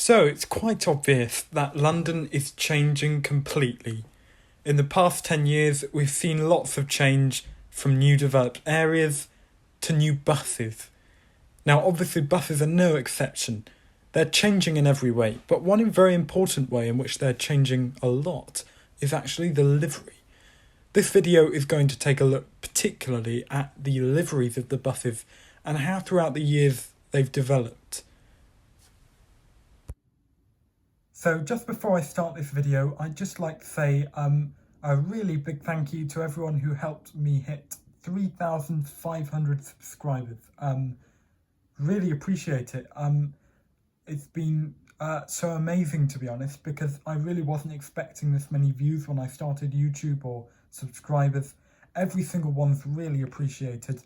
So it's quite obvious that London is changing completely. In the past 10 years, we've seen lots of change from new developed areas to new buses. Now, obviously, buses are no exception. They're changing in every way, but one very important way in which they're changing a lot is actually the livery. This video is going to take a look particularly at the liveries of the buses and how throughout the years they've developed. So just before I start this video, I'd just like to say a really big thank you to everyone who helped me hit 3,500 subscribers. Really appreciate it. It's been so amazing, to be honest, because I really wasn't expecting this many views when I started YouTube or subscribers. Every single one's really appreciated.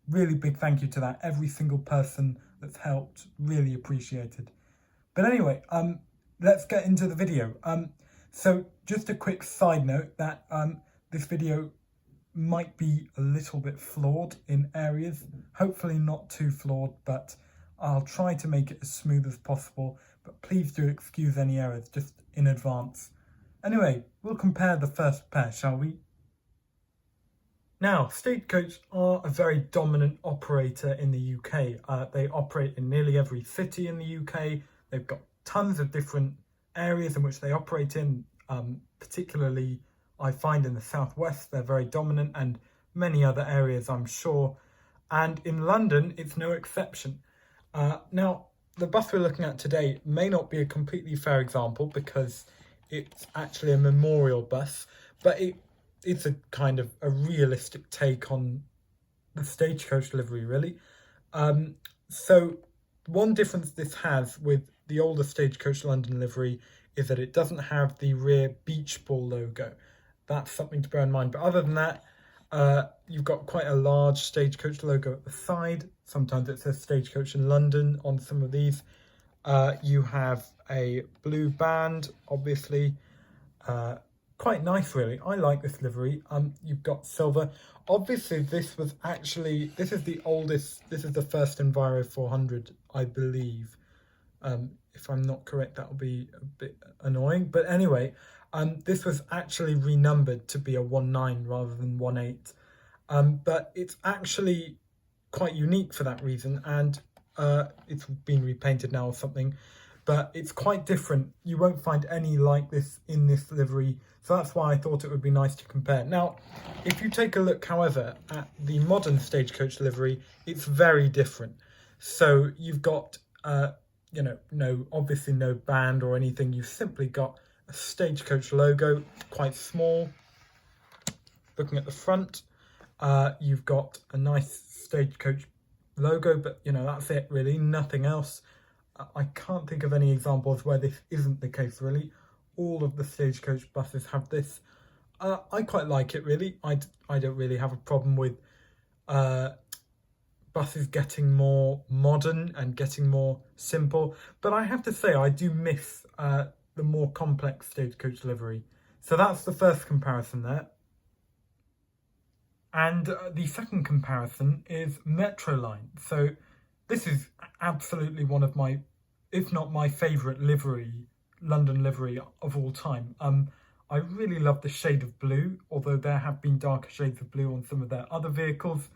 Really big thank you to that. Every single person that's helped, really appreciated. But anyway, let's get into the video. So just a quick side note that this video might be a little bit flawed in areas. Hopefully not too flawed, but I'll try to make it as smooth as possible. But please do excuse any errors just in advance. Anyway, we'll compare the first pair, shall we? Now, Stagecoach are a very dominant operator in the UK. They operate in nearly every city in the UK. They've got tons of different areas in which they operate in, particularly I find in the southwest they're very dominant, and many other areas I'm sure. And in London it's no exception. Now, the bus we're looking at today may not be a completely fair example because it's actually a memorial bus, but it's a kind of a realistic take on the Stagecoach livery, really. So one difference this has with the older Stagecoach London livery is that it doesn't have the rear beach ball logo. That's something to bear in mind. But other than that, you've got quite a large Stagecoach logo at the side. Sometimes it says Stagecoach in London on some of these. You have a blue band, obviously. Quite nice, really. I like this livery. You've got silver. Obviously, this is the oldest, this is the first Enviro 400, I believe. If I'm not correct, that'll be a bit annoying. But anyway, this was actually renumbered to be a 19 rather than 18. But it's actually quite unique for that reason, and it's been repainted now or something. But it's quite different. You won't find any like this in this livery, so that's why I thought it would be nice to compare. Now, if you take a look, however, at the modern Stagecoach livery, it's very different. So you've got, obviously no band or anything. You've simply got a Stagecoach logo, quite small. Looking at the front, you've got a nice Stagecoach logo, but that's it really, nothing else. I can't think of any examples where this isn't the case, really. All of the Stagecoach buses have this. I quite like it, really. I don't really have a problem with buses getting more modern and getting more simple. But I have to say, I do miss the more complex Stagecoach livery. So that's the first comparison there. And the second comparison is Metroline. So this is absolutely one of my, if not my favourite livery, London livery of all time. I really love the shade of blue, although there have been darker shades of blue on some of their other vehicles.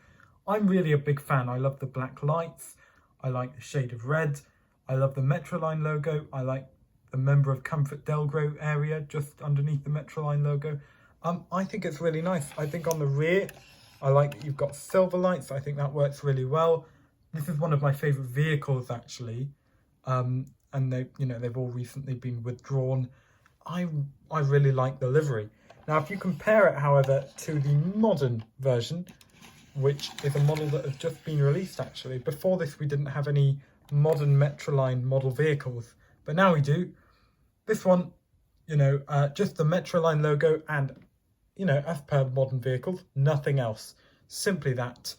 I'm really a big fan. I love the black lights. I like the shade of red. I love the Metroline logo. I like the Member of Comfort Delgro area just underneath the Metroline logo. I think it's really nice. I think on the rear, I like that you've got silver lights. I think that works really well. This is one of my favourite vehicles, actually, and they've all recently been withdrawn. I really like the livery. Now, if you compare it, however, to the modern version, which is a model that has just been released, actually. Before this, we didn't have any modern Metroline model vehicles, but now we do. This one, just the Metroline logo and, as per modern vehicles, nothing else. Simply that.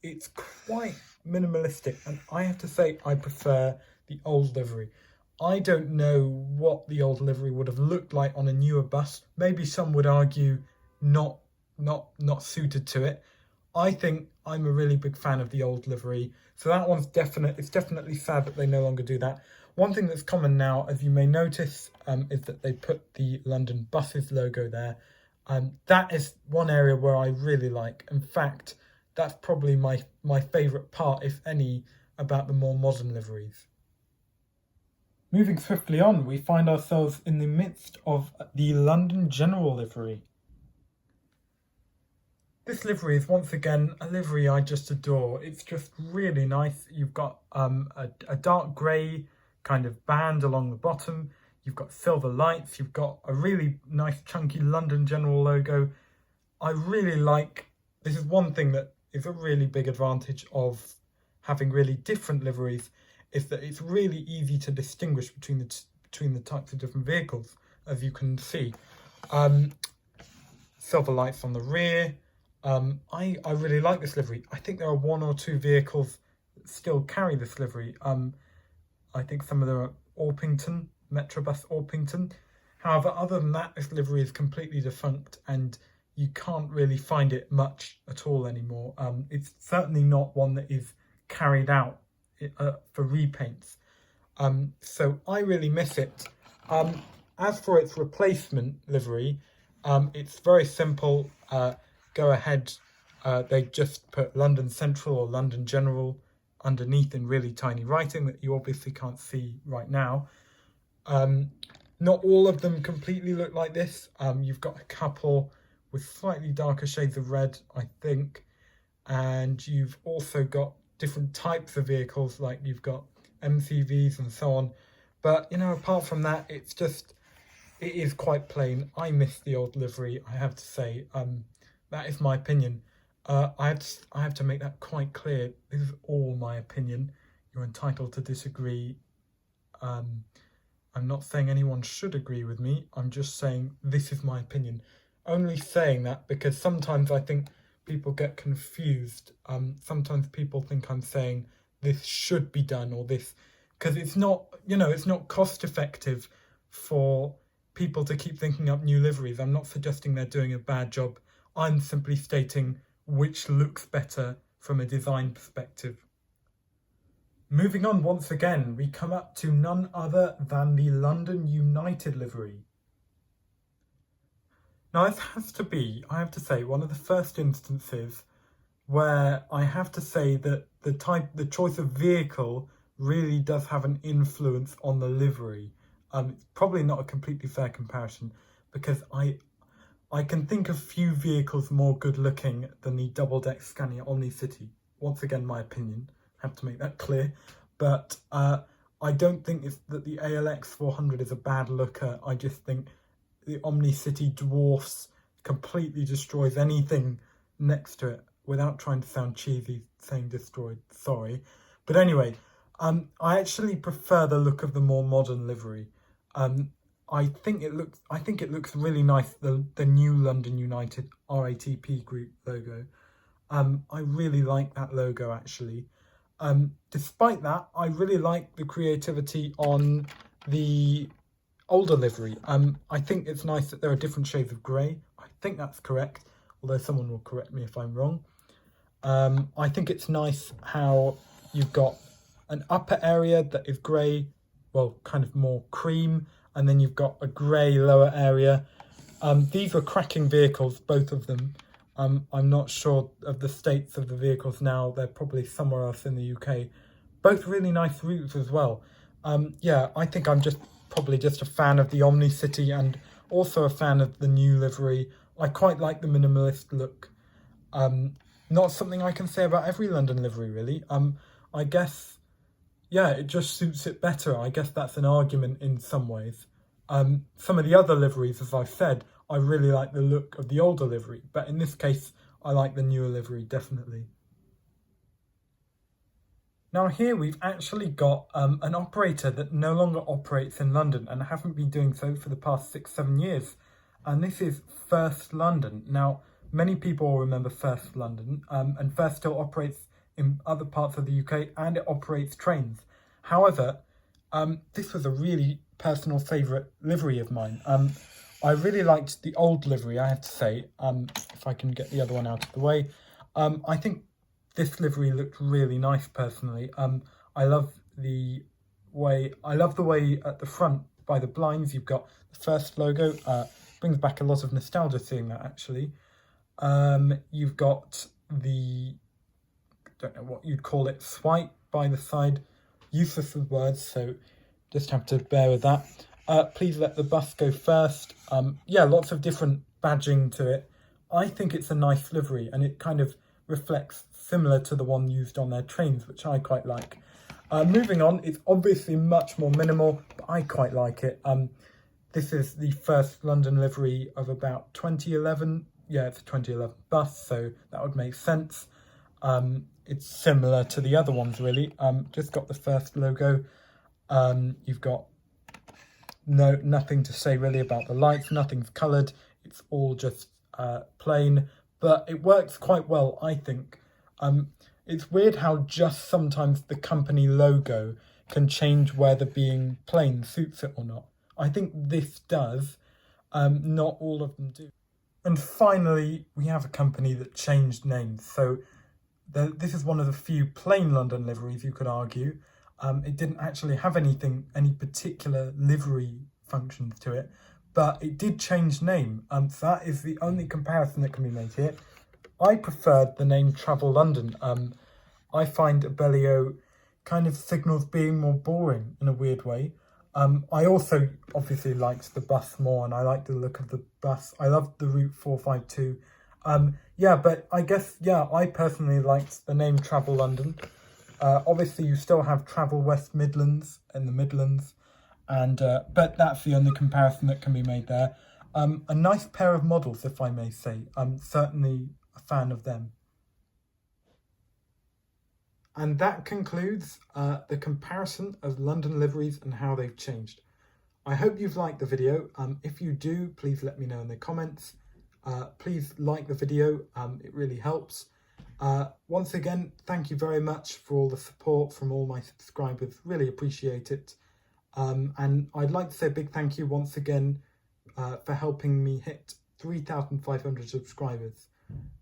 It's quite minimalistic, and I have to say I prefer the old livery. I don't know what the old livery would have looked like on a newer bus. Maybe some would argue not suited to it. I think I'm a really big fan of the old livery. So that one's definite. It's definitely sad that they no longer do that. One thing that's common now, as you may notice, is that they put the London buses logo there. That is one area where I really like. In fact, that's probably my favourite part, if any, about the more modern liveries. Moving swiftly on, we find ourselves in the midst of the London General livery. This livery is once again a livery I just adore. It's just really nice. You've got a dark grey kind of band along the bottom. You've got silver lights. You've got a really nice chunky London General logo. I really like, this is one thing that is a really big advantage of having really different liveries, is that it's really easy to distinguish between the types of different vehicles, as you can see. Silver lights on the rear. I really like this livery. I think there are one or two vehicles that still carry this livery. I think some of them are Orpington, Metrobus Orpington. However, other than that, this livery is completely defunct and you can't really find it much at all anymore. It's certainly not one that is carried out for repaints. So I really miss it. As for its replacement livery, it's very simple. Go ahead, they just put London Central or London General underneath in really tiny writing that you obviously can't see right now. Not all of them completely look like this. You've got a couple with slightly darker shades of red, I think, and you've also got different types of vehicles, like you've got MCVs and so on. But, you know, apart from that, it is quite plain. I miss the old livery, I have to say. That is my opinion. I have to make that quite clear. This is all my opinion. You're entitled to disagree. I'm not saying anyone should agree with me. I'm just saying this is my opinion. Only saying that because sometimes I think people get confused. Sometimes people think I'm saying this should be done or this, because it's not, you know, it's not cost effective for people to keep thinking up new liveries. I'm not suggesting they're doing a bad job. I'm simply stating which looks better from a design perspective. Moving on once again, we come up to none other than the London United livery. Now this has to be, I have to say, one of the first instances where I have to say that the choice of vehicle really does have an influence on the livery. It's probably not a completely fair comparison because I can think of few vehicles more good looking than the double-deck Scania Omni-City. Once again, my opinion, I have to make that clear. But I don't think that the ALX 400 is a bad looker. I just think the Omni-City dwarfs, completely destroys anything next to it, without trying to sound cheesy saying destroyed, sorry. But anyway, I actually prefer the look of the more modern livery. I think it looks really nice, the new London United RATP group logo. I really like that logo actually. Despite that, I really like the creativity on the older livery. I think it's nice that there are different shades of grey. I think that's correct, although someone will correct me if I'm wrong. I think it's nice how you've got an upper area that is grey, well, kind of more cream, and then you've got a grey lower area. These are cracking vehicles, both of them. I'm not sure of the states of the vehicles now. They're probably somewhere else in the UK. Both really nice routes as well. Yeah, I think I'm probably just a fan of the Omni-City and also a fan of the new livery. I quite like the minimalist look. Not something I can say about every London livery, really. I guess, yeah, it just suits it better. I guess that's an argument in some ways. Some of the other liveries, as I've said, I really like the look of the older livery, but in this case, I like the newer livery, definitely. Now here we've actually got an operator that no longer operates in London and haven't been doing so for the past 6-7 years. And this is First London. Now, many people will remember First London, and First still operates in other parts of the UK and it operates trains. However, this was a really personal favourite livery of mine. I really liked the old livery, I have to say, if I can get the other one out of the way. I think this livery looked really nice personally. I love the way at the front by the blinds you've got the first logo. Brings back a lot of nostalgia seeing that actually. You've got the, don't know what you'd call it, swipe by the side. Useless with words, so just have to bear with that. Please let the bus go first. Yeah, lots of different badging to it. I think it's a nice livery, and it kind of reflects similar to the one used on their trains, which I quite like. Moving on, it's obviously much more minimal, but I quite like it. This is the first London livery of about 2011. Yeah, it's a 2011 bus, so that would make sense. It's similar to the other ones, really. Just got the first logo. You've got nothing to say really about the lights. Nothing's coloured. It's all just plain, but it works quite well, I think. It's weird how just sometimes the company logo can change whether being plain suits it or not. I think this does. Not all of them do. And finally, we have a company that changed names. So this is one of the few plain London liveries, you could argue. It didn't actually have any particular livery functions to it, but it did change name. So that is the only comparison that can be made here. I preferred the name Travel London. I find Abellio kind of signals being more boring in a weird way. I also obviously liked the bus more, and I like the look of the bus. I loved the Route 452. Yeah, but I guess, yeah, I personally liked the name Travel London. Obviously, you still have Travel West Midlands and the Midlands, and but that's the only comparison that can be made there. A nice pair of models, if I may say. I'm certainly a fan of them. And that concludes the comparison of London liveries and how they've changed. I hope you've liked the video. If you do, please let me know in the comments. Please like the video, it really helps. Once again, thank you very much for all the support from all my subscribers, really appreciate it. And I'd like to say a big thank you once again for helping me hit 3,500 subscribers.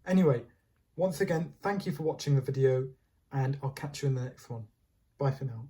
Anyway, once again, thank you for watching the video, and I'll catch you in the next one. Bye for now.